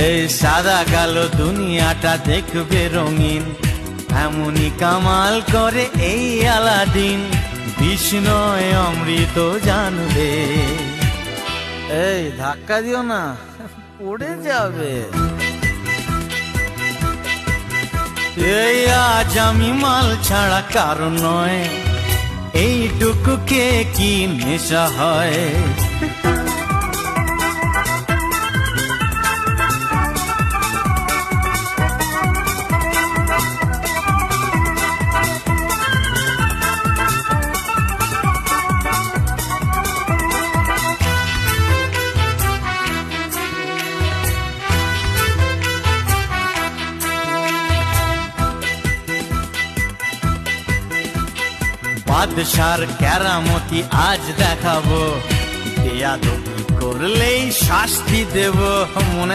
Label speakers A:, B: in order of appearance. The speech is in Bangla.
A: এই সাদা কালো দুনিয়াটা দেখবে রঙিন, এমনই কামাল করে এই আলাদিন, বিষ্ণয় অমৃত জানবে। এই ধাক্কা দিও না, পড়ে যাবে। এই আজ আমি মাল ছাড়া কারণ নয়, এইটুকুকে কি নেশা হয়। বাদশার কেরামতি আজ দেখাবো, বেয়াদবি করলেই শাস্তি দেব। মনে